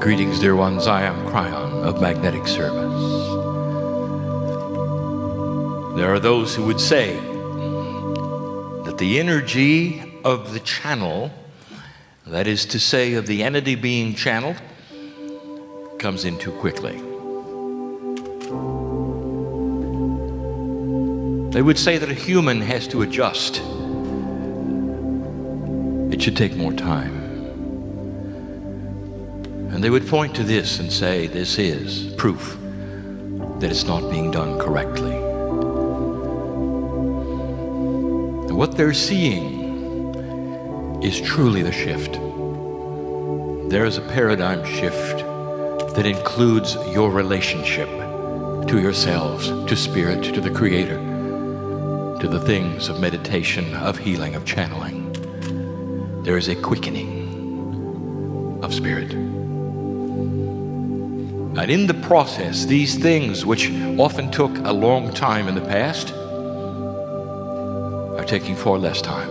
Greetings, dear ones. I am Kryon of Magnetic Service. There are those who would say that the energy of the channel, that is to say of the entity being channeled, comes in too quickly. They would say that a human has to adjust. It should take more time. And they would point to this and say, this is proof that it's not being done correctly. And what they're seeing is truly the shift. There is a paradigm shift that includes your relationship to yourselves, to Spirit, to the Creator, to the things of meditation, of healing, of channeling. There is a quickening of Spirit. And in the process, these things which often took a long time in the past are taking far less time.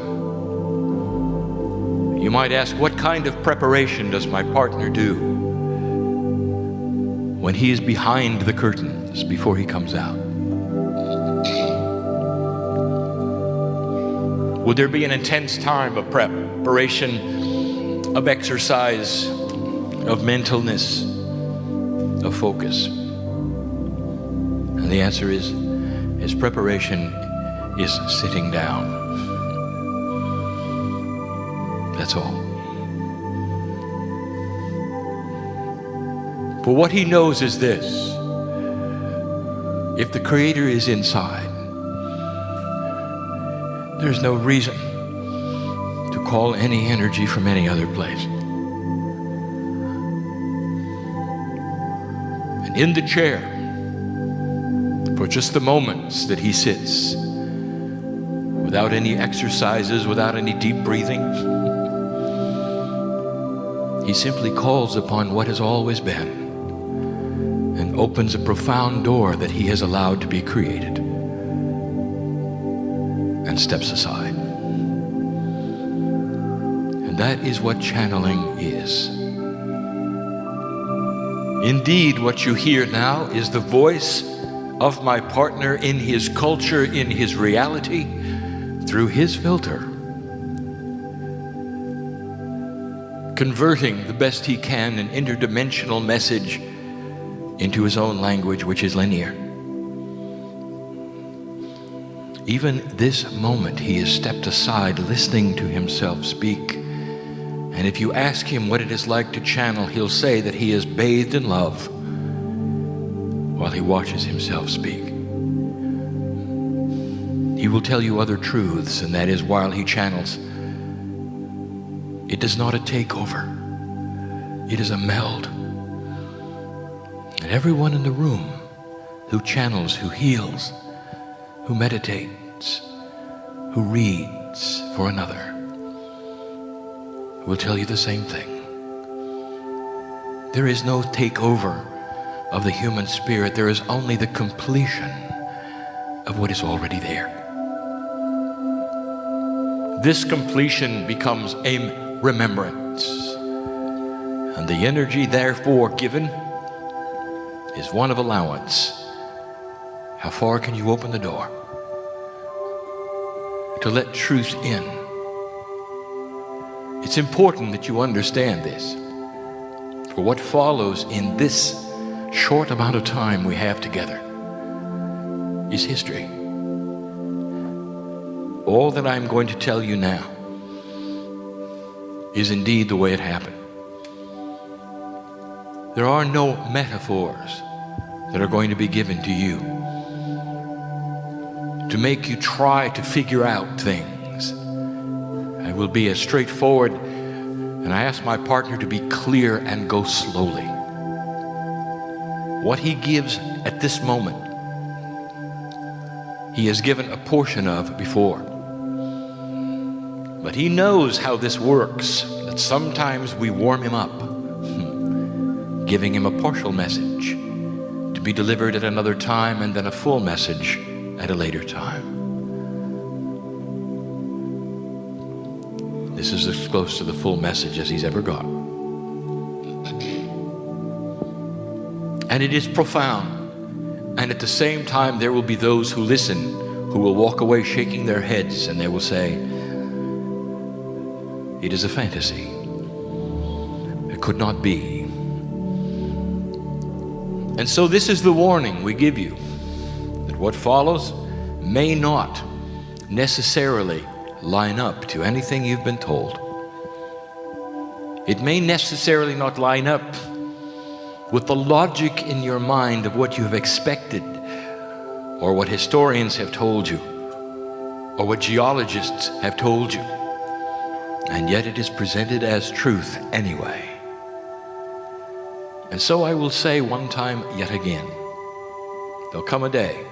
You might ask, what kind of preparation does my partner do when he is behind the curtains before he comes out? Would there be an intense time of preparation, of exercise, of mentalness, of focus? And the answer is, his preparation is sitting down. That's all. For what he knows is this: if the Creator is inside, there's no reason to call any energy from any other place. And in the chair, for just the moments that he sits, without any exercises, without any deep breathing, he simply calls upon what has always been and opens a profound door that he has allowed to be created, and steps aside. And that is what channeling is. Indeed, what you hear now is the voice of my partner in his culture, in his reality, through his filter, converting the best he can an interdimensional message into his own language, which is linear. Even this moment, he has stepped aside, listening to himself speak. And if you ask him what it is like to channel, he'll say that he is bathed in love while he watches himself speak. He will tell you other truths, and that is, while he channels, it is not a takeover. It is a meld. And everyone in the room who channels, who heals, who meditates, who reads for another, will tell you the same thing. There is no takeover of the human spirit. There is only the completion of what is already there. This completion becomes a remembrance, and the energy therefore given is one of allowance. How far can you open the door to let truth in? It's important that you understand this, for what follows in this short amount of time we have together is history. All that I'm going to tell you now is indeed the way it happened. There are no metaphors that are going to be given to you to make you try to figure out things. I will be as straightforward, and I ask my partner to be clear and go slowly. What he gives at this moment, he has given a portion of before. But he knows how this works, that sometimes we warm him up, giving him a partial message to be delivered at another time, and then a full message at a later time. This is as close to the full message as he's ever got. And it is profound. And at the same time, there will be those who listen, who will walk away shaking their heads, and they will say, it is a fantasy. It could not be. And so this is the warning we give you, that what follows may not necessarily line up to anything you've been told. It may necessarily not line up with the logic in your mind of what you have expected, or what historians have told you, or what geologists have told you. And yet it is presented as truth anyway. And so I will say one time yet again, there'll come a day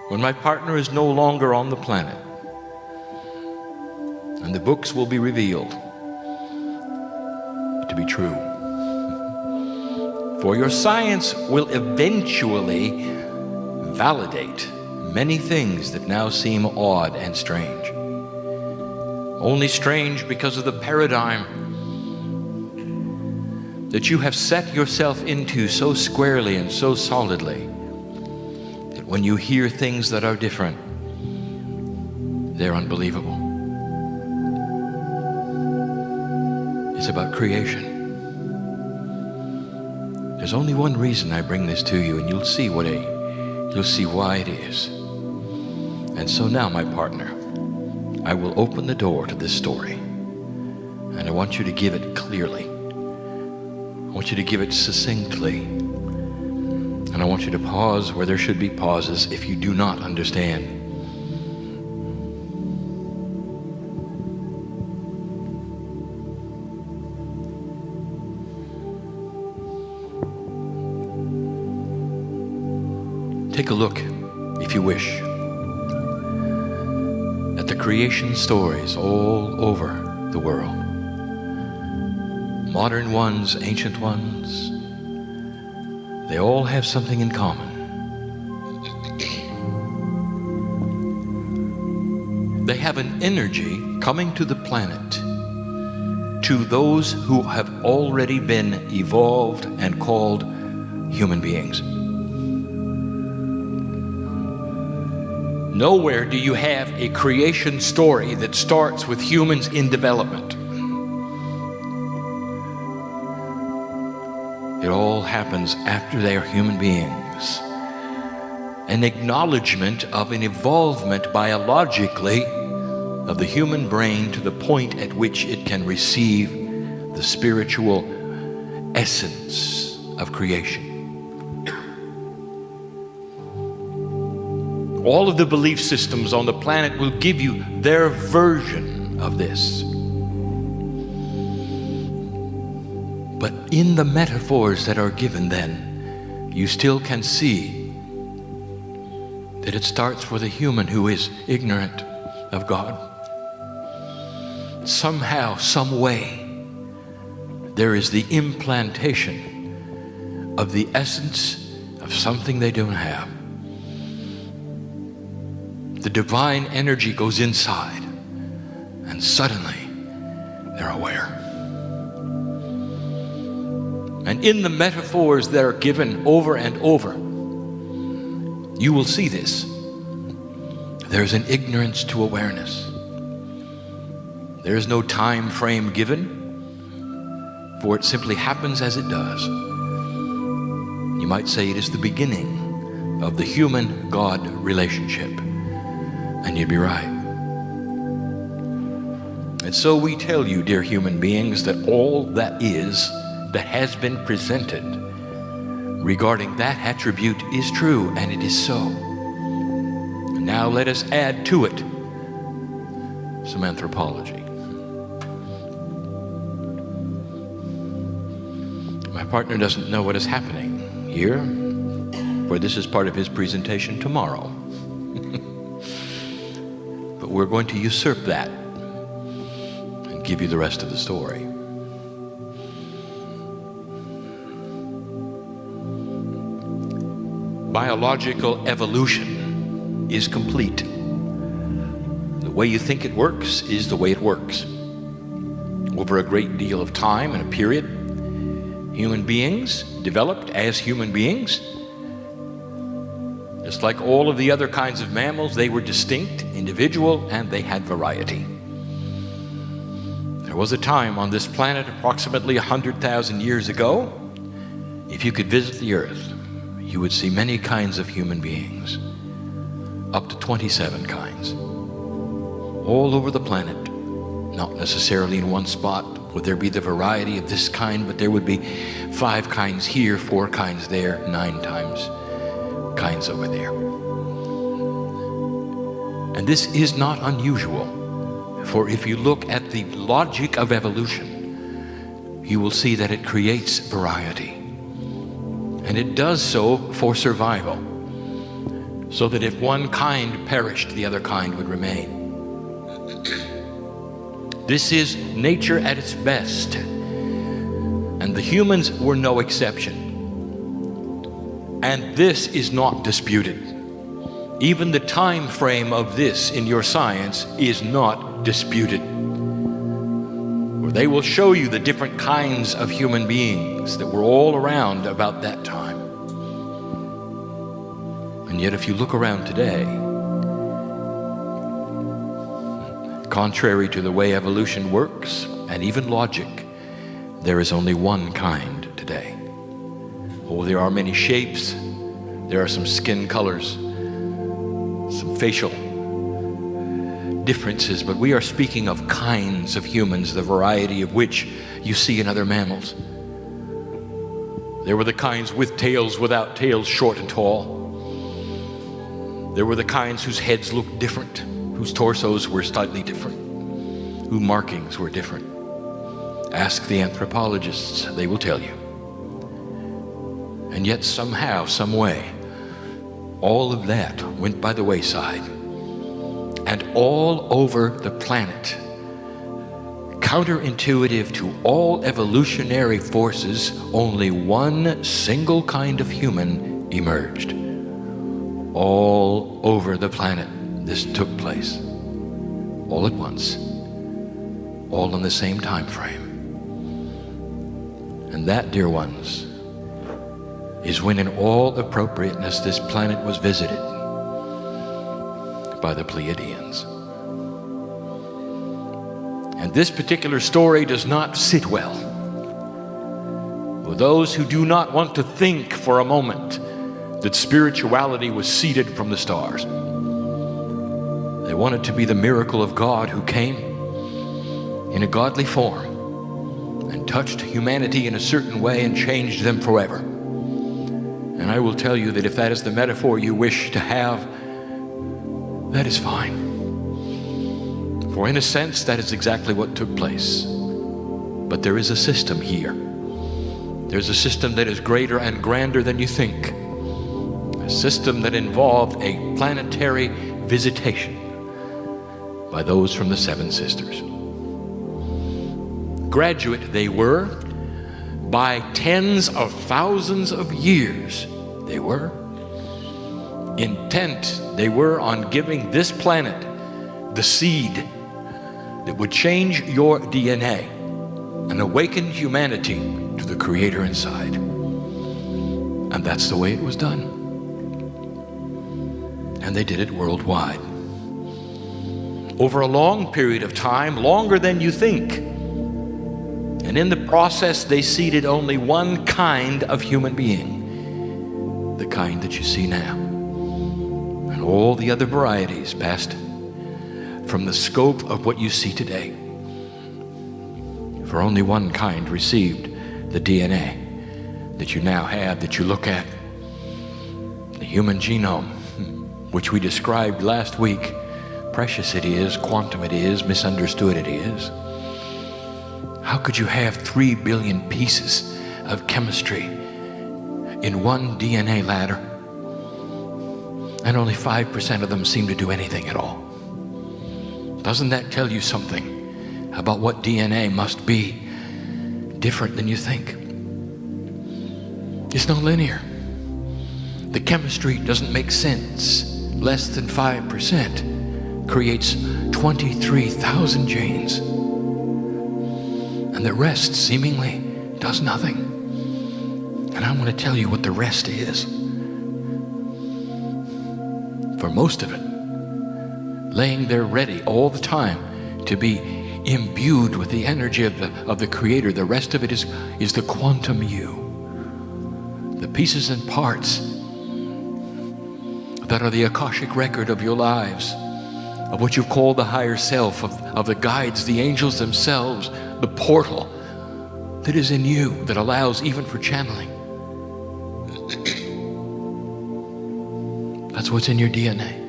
when my partner is no longer on the planet, and the books will be revealed to be true. For your science will eventually validate many things that now seem odd and strange. Only strange because of the paradigm that you have set yourself into so squarely and so solidly that when you hear things that are different, they're unbelievable. It's about creation. There's only one reason I bring this to you, and you'll see why it is. And so now, my partner, I will open the door to this story, and I want you to give it clearly. I want you to give it succinctly, and I want you to pause where there should be pauses if you do not understand. Take a look, if you wish, at the creation stories all over the world. Modern ones, ancient ones, they all have something in common. They have an energy coming to the planet to those who have already been evolved and called human beings. Nowhere do you have a creation story that starts with humans in development. It all happens after they are human beings. An acknowledgement of an evolvement biologically of the human brain to the point at which it can receive the spiritual essence of creation. All of the belief systems on the planet will give you their version of this. But in the metaphors that are given then, you still can see that it starts with a human who is ignorant of God. Somehow, some way, there is the implantation of the essence of something they don't have. The divine energy goes inside, and suddenly they're aware. And in the metaphors that are given over and over, you will see this. There's an ignorance to awareness. There is no time frame given, for it simply happens as it does. You might say it is the beginning of the human-God relationship. And you'd be right. And so we tell you, dear human beings, that all that has been presented regarding that attribute is true, and it is so. Now let us add to it some anthropology. My partner doesn't know what is happening here, for this is part of his presentation tomorrow. But we're going to usurp that and give you the rest of the story. Biological evolution is complete. The way you think it works is the way it works. Over a great deal of time and a period, Human beings developed as human beings. Just like all of the other kinds of mammals, they were distinct, individual, and they had variety. There was a time on this planet approximately 100,000 years ago, if you could visit the earth, you would see many kinds of human beings, up to 27 kinds, all over the planet. Not necessarily in one spot would there be the variety of this kind, but there would be 5 kinds here, 4 kinds there, 9 times kinds over there. And this is not unusual, for if you look at the logic of evolution, you will see that it creates variety. And it does so for survival, so that if one kind perished, the other kind would remain. This is nature at its best, and the humans were no exception. And this is not disputed. Even the time frame of this in your science is not disputed. Or they will show you the different kinds of human beings that were all around about that time. And yet if you look around today, contrary to the way evolution works, and even logic, there is only one kind today. Oh, there are many shapes, there are some skin colors, some facial differences, but we are speaking of kinds of humans, the variety of which you see in other mammals. There were the kinds with tails, without tails, short and tall. There were the kinds whose heads looked different, whose torsos were slightly different, whose markings were different. Ask the anthropologists, they will tell you. And yet somehow, some way, all of that went by the wayside. And all over the planet, counterintuitive to all evolutionary forces, only one single kind of human emerged. All over the planet, this took place. All at once. All in the same time frame. And that, dear ones, is when in all appropriateness this planet was visited by the Pleiadians. And this particular story does not sit well with those who do not want to think for a moment that spirituality was seeded from the stars. They want it to be the miracle of God who came in a godly form and touched humanity in a certain way and changed them forever. And I will tell you that if that is the metaphor you wish to have, that is fine. For in a sense, that is exactly what took place. But there is a system here. There's a system that is greater and grander than you think. A system that involved a planetary visitation by those from the Seven Sisters. Graduate they were, by tens of thousands of years they were. Intent they were on giving this planet the seed that would change your DNA and awaken humanity to the Creator inside. And that's the way it was done. And they did it worldwide. Over a long period of time, longer than you think. And in the process, they seeded only one kind of human being, the kind that you see now. And all the other varieties passed from the scope of what you see today. For only one kind received the DNA that you now have, that you look at. The human genome, which we described last week. Precious it is, quantum it is, misunderstood it is. How could you have 3 billion pieces of chemistry in one DNA ladder, and only 5% of them seem to do anything at all? Doesn't that tell you something about what DNA must be different than you think? It's not linear. The chemistry doesn't make sense. Less than 5% creates 23,000 genes. And the rest seemingly does nothing. And I want to tell you what the rest is. For most of it, laying there ready all the time to be imbued with the energy of the Creator. The rest of it is the quantum you. The pieces and parts that are the Akashic record of your lives, of what you call the higher self, of the guides, the angels themselves, the portal that is in you that allows even for channeling. That's what's in your DNA.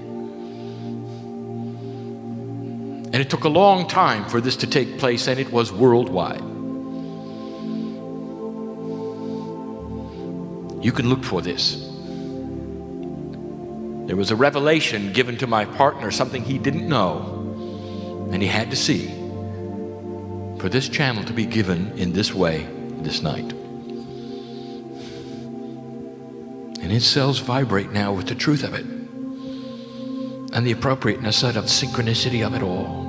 And it took a long time for this to take place, and it was worldwide. You can look for this. There was a revelation given to my partner, something he didn't know, and he had to see, for this channel to be given in this way this night. And his cells vibrate now with the truth of it and the appropriateness of synchronicity of it all.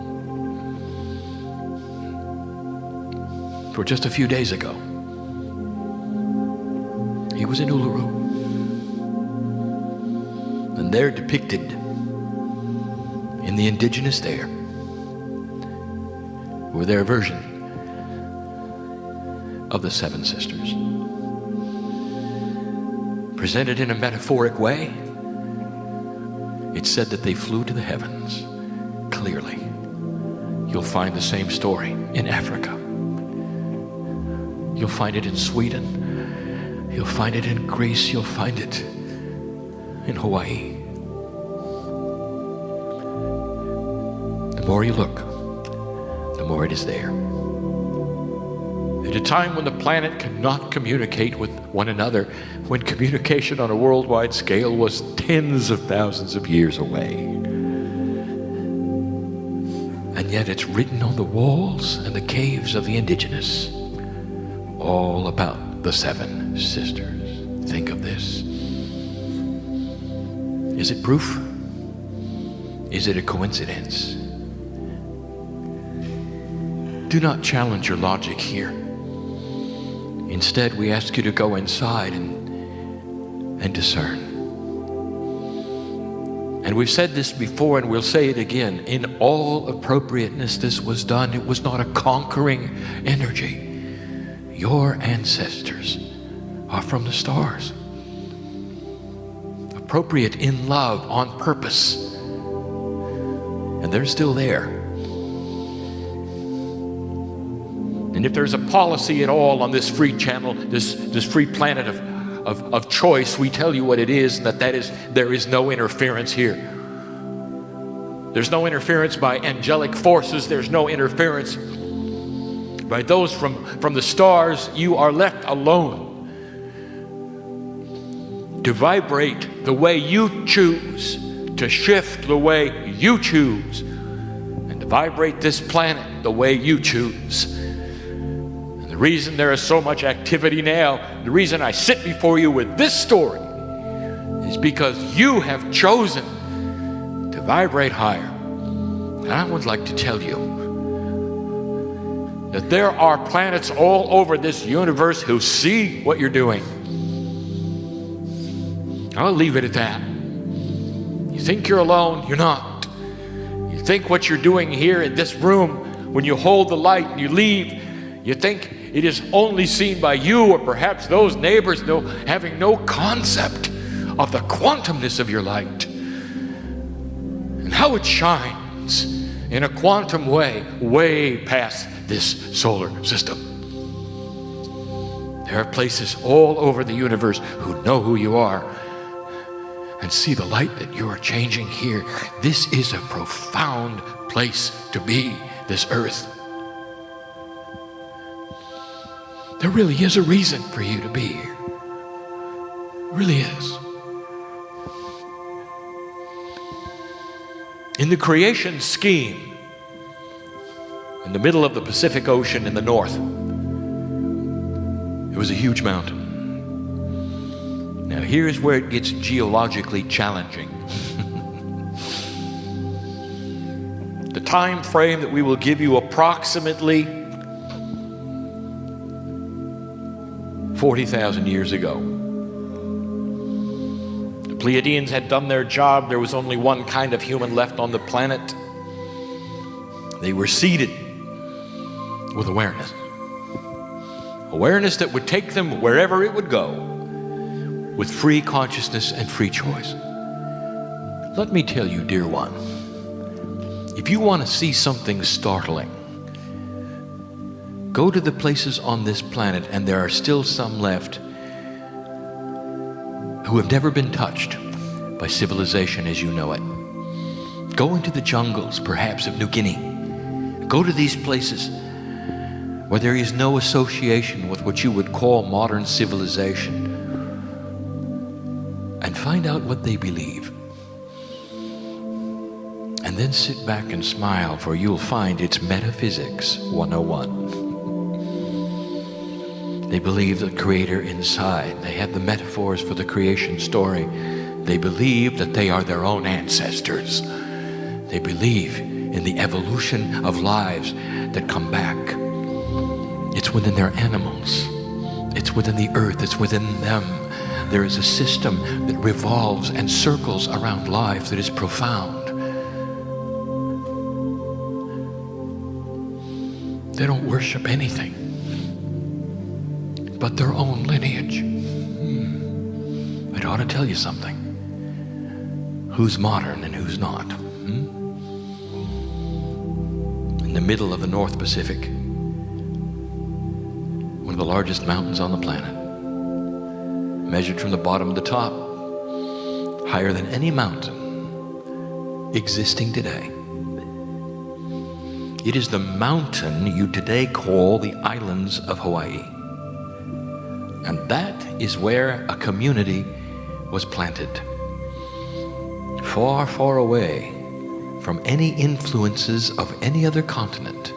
For just a few days ago, he was in Uluru. And there depicted in the indigenous there were their version of the seven sisters. Presented in a metaphoric way, it said that they flew to the heavens. Clearly, you'll find the same story in Africa. You'll find it in Sweden. You'll find it in Greece. You'll find it in Hawaii. The more you look, the more it is there. At a time when the planet cannot communicate with one another, when communication on a worldwide scale was tens of thousands of years away. And yet it's written on the walls and the caves of the indigenous, all about the seven sisters. Think of this. Is it proof? Is it a coincidence? Do not challenge your logic here. Instead, we ask you to go inside and discern. And we've said this before, and we'll say it again. In all appropriateness, this was done. It was not a conquering energy. Your ancestors are from the stars. Appropriate in love, on purpose. And they're still there. And if there's a policy at all on this free channel, this free planet of choice, we tell you what it is, and that is there is no interference here. There's no interference by angelic forces. There's no interference by those from the stars. You are left alone to vibrate the way you choose, to shift the way you choose, and to vibrate this planet the way you choose. The reason there is so much activity now, the reason I sit before you with this story, is because you have chosen to vibrate higher. And I would like to tell you that there are planets all over this universe who see what you're doing. I'll leave it at that. You think you're alone, you're not. You think what you're doing here in this room, when you hold the light and you leave, you think it is only seen by you or perhaps those neighbors having no concept of the quantumness of your light and how it shines in a quantum way past this solar system. There are places all over the universe who know who you are and see the light that you are changing here. This is a profound place to be, this earth. There really is a reason for you to be here. It really is. In the creation scheme, in the middle of the Pacific Ocean in the north, it was a huge mountain. Now here's where it gets geologically challenging. The time frame that we will give you approximately 40,000 years ago. The Pleiadians had done their job. There was only one kind of human left on the planet. They were seeded with awareness. Awareness that would take them wherever it would go, with free consciousness and free choice. Let me tell you, dear one, if you want to see something startling, go to the places on this planet, and there are still some left who have never been touched by civilization as you know it. Go into the jungles, perhaps, of New Guinea. Go to these places where there is no association with what you would call modern civilization, and find out what they believe. And then sit back and smile, for you'll find it's Metaphysics 101. They believe the Creator inside. They have the metaphors for the creation story. They believe that they are their own ancestors. They believe in the evolution of lives that come back. It's within their animals. It's within the earth. It's within them. There is a system that revolves and circles around life that is profound. They don't worship anything but their own lineage. It ought to tell you something. Who's modern and who's not? In the middle of the North Pacific, one of the largest mountains on the planet, measured from the bottom to the top, higher than any mountain existing today. It is the mountain you today call the islands of Hawaii. And that is where a community was planted. Far, far away from any influences of any other continent.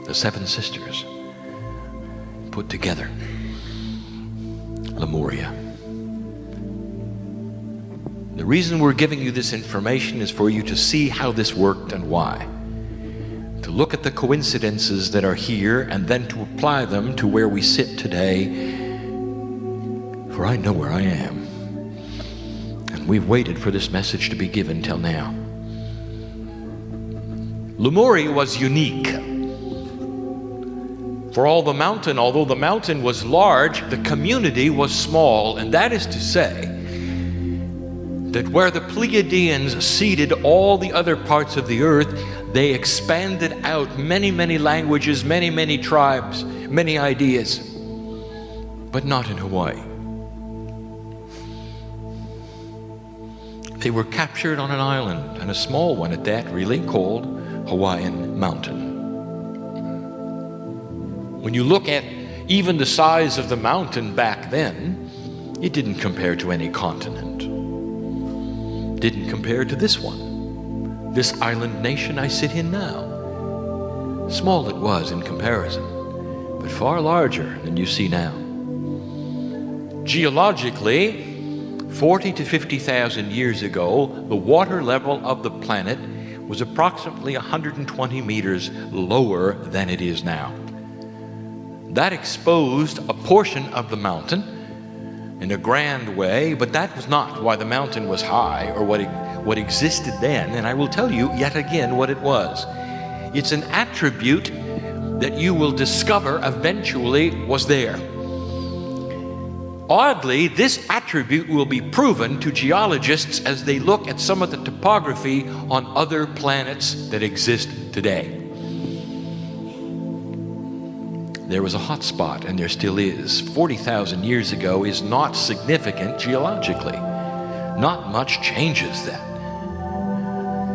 The Seven Sisters put together Lemuria. The reason we're giving you this information is for you to see how this worked and why. To look at the coincidences that are here and then to apply them to where we sit today. For I know where I am. And we've waited for this message to be given till now. Lemuria was unique. For all the mountain, although the mountain was large, the community was small. And that is to say, that where the Pleiadians seeded all the other parts of the earth, they expanded out many, many languages, many, many tribes, many ideas, but not in Hawaii. They were captured on an island, and a small one at that, really, called Hawaiian Mountain. When you look at even the size of the mountain back then, it didn't compare to any continent. Didn't compare to this one, this island nation I sit in now. Small it was in comparison, but far larger than you see now. Geologically, 40 to 50,000 years ago, the water level of the planet was approximately 120 meters lower than it is now. That exposed a portion of the mountain in a grand way, but that was not why the mountain was high or what existed then. And I will tell you yet again what it was. It's an attribute that you will discover eventually was there. Oddly, this attribute will be proven to geologists as they look at some of the topography on other planets that exist today. There was a hot spot, and there still is. 40,000 years ago is not significant geologically. Not much changes that.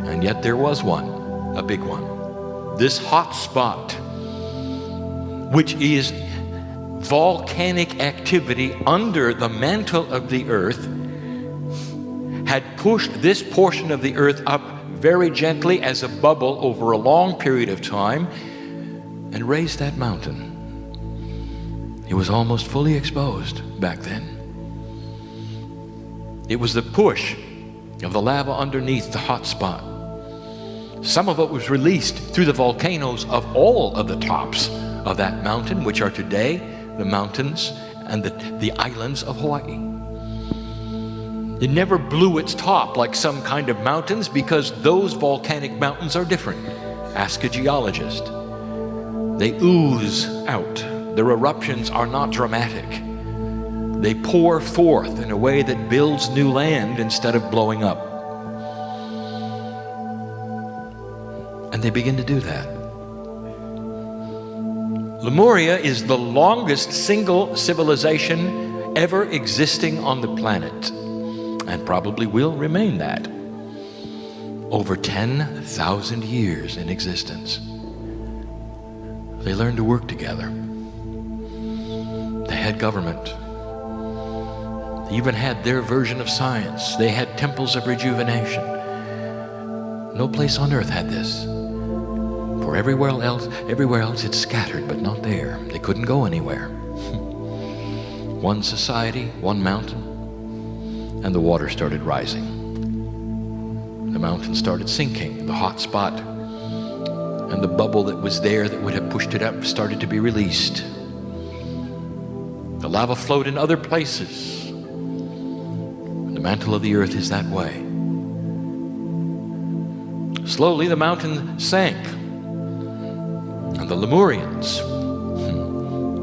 And yet there was one, a big one. This hot spot, which is volcanic activity under the mantle of the earth, had pushed this portion of the earth up very gently as a bubble over a long period of time and raised that mountain. It was almost fully exposed back then. It was the push of the lava underneath the hot spot. Some of it was released through the volcanoes of all of the tops of that mountain, which are today the mountains and the islands of Hawaii. It never blew its top like some kind of mountains, because those volcanic mountains are different. Ask a geologist. They ooze out. Their eruptions are not dramatic. They pour forth in a way that builds new land instead of blowing up. And they begin to do that. Lemuria is the longest single civilization ever existing on the planet, and probably will remain that. Over 10,000 years in existence. They learned to work together. They had government. They even had their version of science. They had temples of rejuvenation. No place on earth had this. For everywhere else it's scattered, but not there. They couldn't go anywhere. One society, one mountain, and the water started rising. The mountain started sinking, the hot spot, and the bubble that was there that would have pushed it up started to be released. The lava flowed in other places. The mantle of the earth is that way. Slowly the mountain sank, and the Lemurians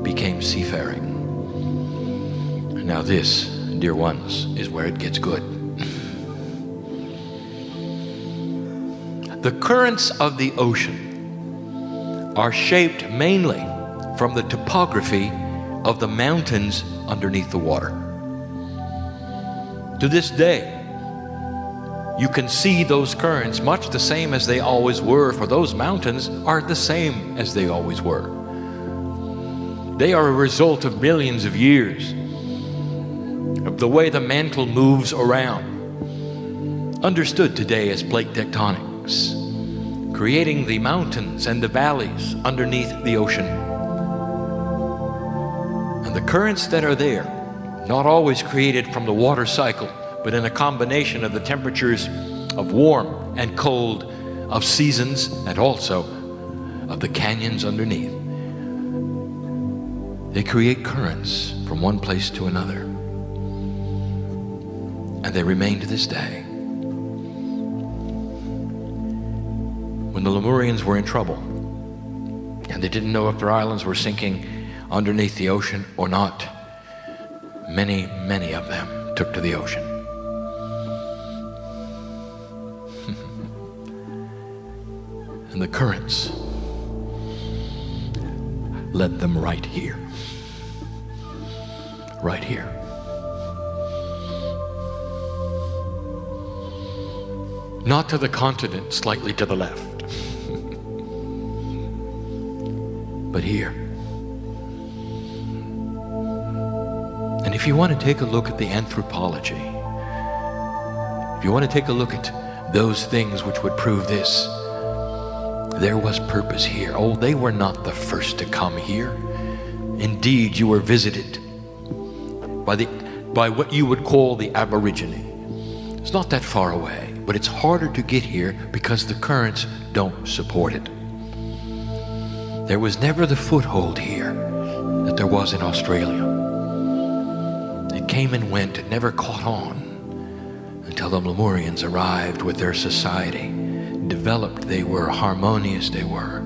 became seafaring. And now this, dear ones, is where it gets good. The currents of the ocean are shaped mainly from the topography of the mountains underneath the water. To this day, you can see those currents much the same as they always were, for those mountains are the same as they always were. They are a result of millions of years of the way the mantle moves around, understood today as plate tectonics, creating the mountains and the valleys underneath the ocean. And the currents that are there, not always created from the water cycle, but in a combination of the temperatures of warm and cold, of seasons, and also of the canyons underneath. They create currents from one place to another. And they remain to this day. When the Lemurians were in trouble, and they didn't know if their islands were sinking underneath the ocean or not, many, many of them took to the ocean. And the currents led them right here. Right here. Not to the continent, slightly to the left, but here. And if you want to take a look at the anthropology, if you want to take a look at those things which would prove this, there was purpose here. Oh, they were not the first to come here. Indeed, you were visited by what you would call the Aborigine. It's not that far away, but it's harder to get here because the currents don't support it. There was never the foothold here that there was in Australia. It came and went. It never caught on until the Lemurians arrived with their society. Developed they were, harmonious they were.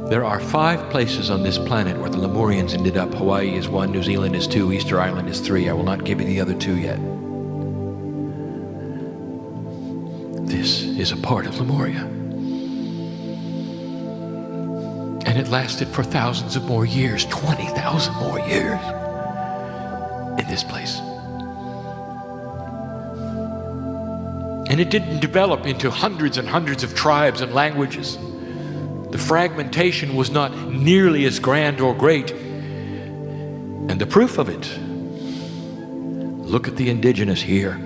There are 5 places on this planet where the Lemurians ended up. Hawaii is 1, New Zealand is 2, Easter Island is 3. I will not give you the other 2 yet. This is a part of Lemuria. And it lasted for thousands of more years, 20,000 more years in this place. And it didn't develop into hundreds and hundreds of tribes and languages. The fragmentation was not nearly as grand or great. And the proof of it, look at the indigenous here,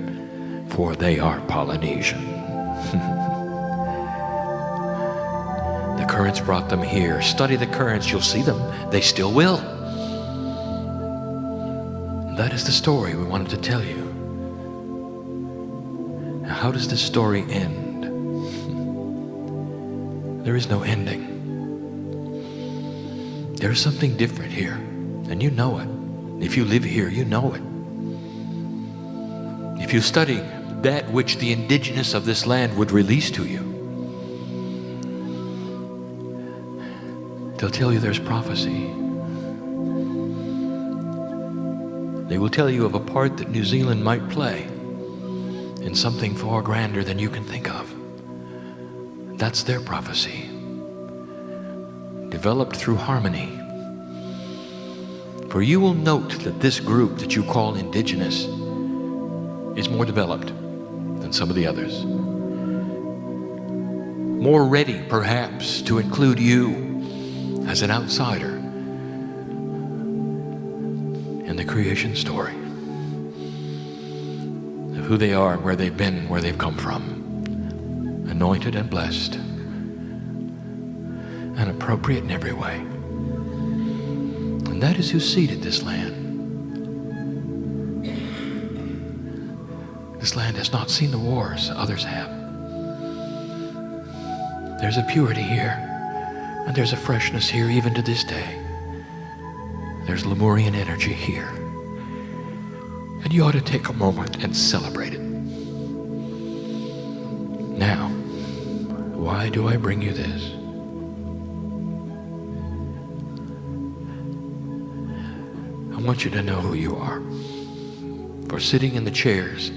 for they are Polynesian. The currents brought them here. Study the currents, you'll see them. They still will. That is the story we wanted to tell you. Now, how does this story end? There is no ending. There's something different here, and you know it. If you live here, you know it. If you study that which the indigenous of this land would release to you, they'll tell you there's prophecy. They will tell you of a part that New Zealand might play in something far grander than you can think of. That's their prophecy, developed through harmony. For you will note that this group that you call indigenous is more developed than some of the others. More ready, perhaps, to include you as an outsider in the creation story of who they are and where they've been, where they've come from. Anointed and blessed and appropriate in every way. And that is who seeded this land. This land has not seen the wars others have. There's a purity here, and there's a freshness here even to this day. There's Lemurian energy here. And you ought to take a moment and celebrate it. Now, why do I bring you this? I want you to know who you are. For sitting in the chairs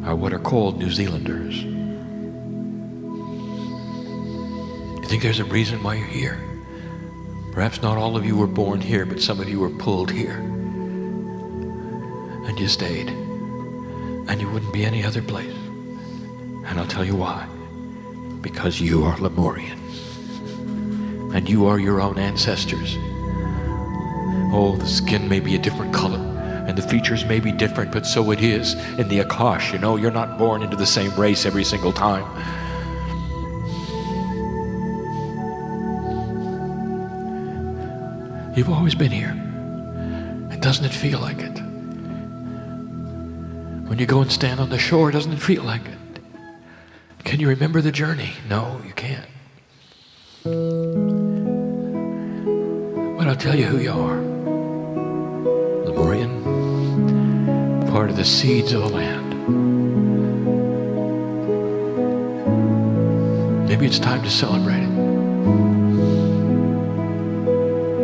are what are called New Zealanders. You think there's a reason why you're here? Perhaps not all of you were born here, but some of you were pulled here. And you stayed. And you wouldn't be any other place. And I'll tell you why. Because you are Lemurian. And you are your own ancestors. Oh, the skin may be a different color, and the features may be different, but so it is in the Akash. You know, you're not born into the same race every single time. You've always been here. And doesn't it feel like it? When you go and stand on the shore, doesn't it feel like it? Can you remember the journey? No, you can't. But I'll tell you who you are. Lemurian, part of the seeds of the land. Maybe it's time to celebrate it.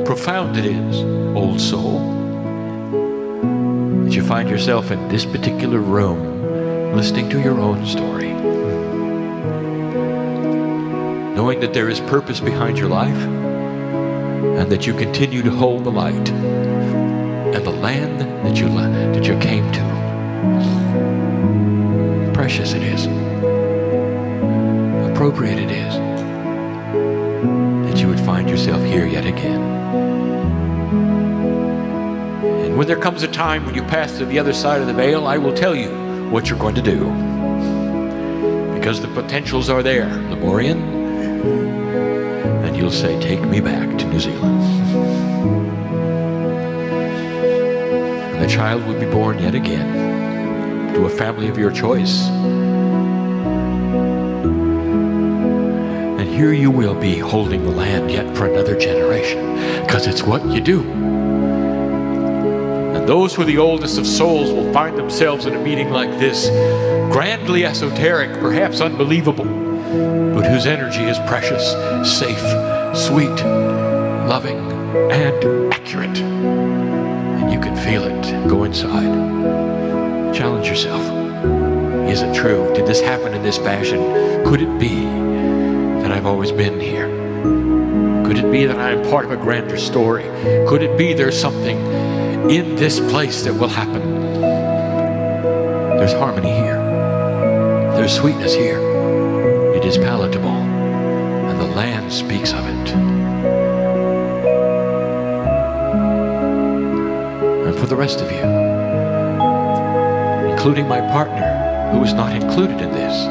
Profound it is, old soul, that you find yourself in this particular room listening to your own story. Knowing that there is purpose behind your life and that you continue to hold the light and the land that you came to. Precious it is. Appropriate it is that you would find yourself here yet again. And when there comes a time when you pass to the other side of the veil, I will tell you what you're going to do. Because the potentials are there, Lemurian. And you'll say, take me back to New Zealand. And the child would be born yet again to a family of your choice. And here you will be holding the land yet for another generation, because it's what you do. And those who are the oldest of souls will find themselves in a meeting like this, grandly esoteric, perhaps unbelievable, but whose energy is precious, safe, sweet, loving, and accurate. And you can feel it go inside. Challenge yourself. Is it true? Did this happen in this fashion? Could it be that I've always been here? Could it be that I am part of a grander story? Could it be there's something in this place that will happen? There's harmony here. There's sweetness here. It is palatable, and the land speaks of it. And for the rest of you, including my partner, who is not included in this,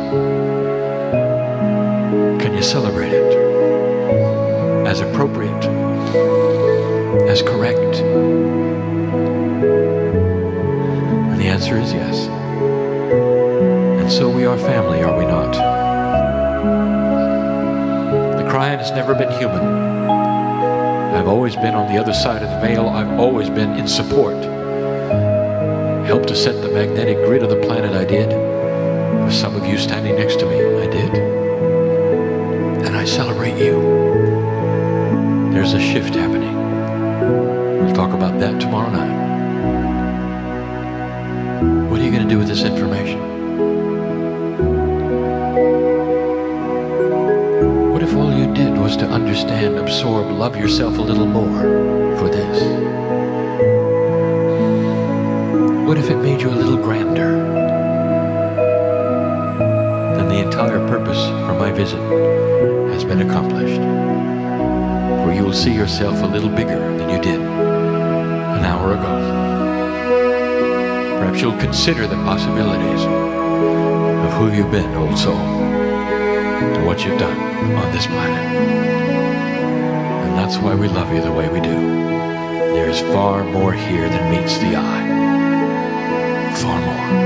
can you celebrate it as appropriate, as correct? And the answer is yes. And so we are family, are we not? Kryon has never been human. I've always been on the other side of the veil. I've always been in support. Helped to set the magnetic grid of the planet, I did. With some of you standing next to me, I did. And I celebrate you. There's a shift happening. We'll talk about that tomorrow night. What are you going to do with this information? What if all you did was to understand, absorb, love yourself a little more for this? What if it made you a little grander? Then the entire purpose for my visit has been accomplished. For you will see yourself a little bigger than you did an hour ago. Perhaps you'll consider the possibilities of who you've been, old soul, and what you've done on this planet. And that's why we love you the way we do. There is far more here than meets the eye. Far more.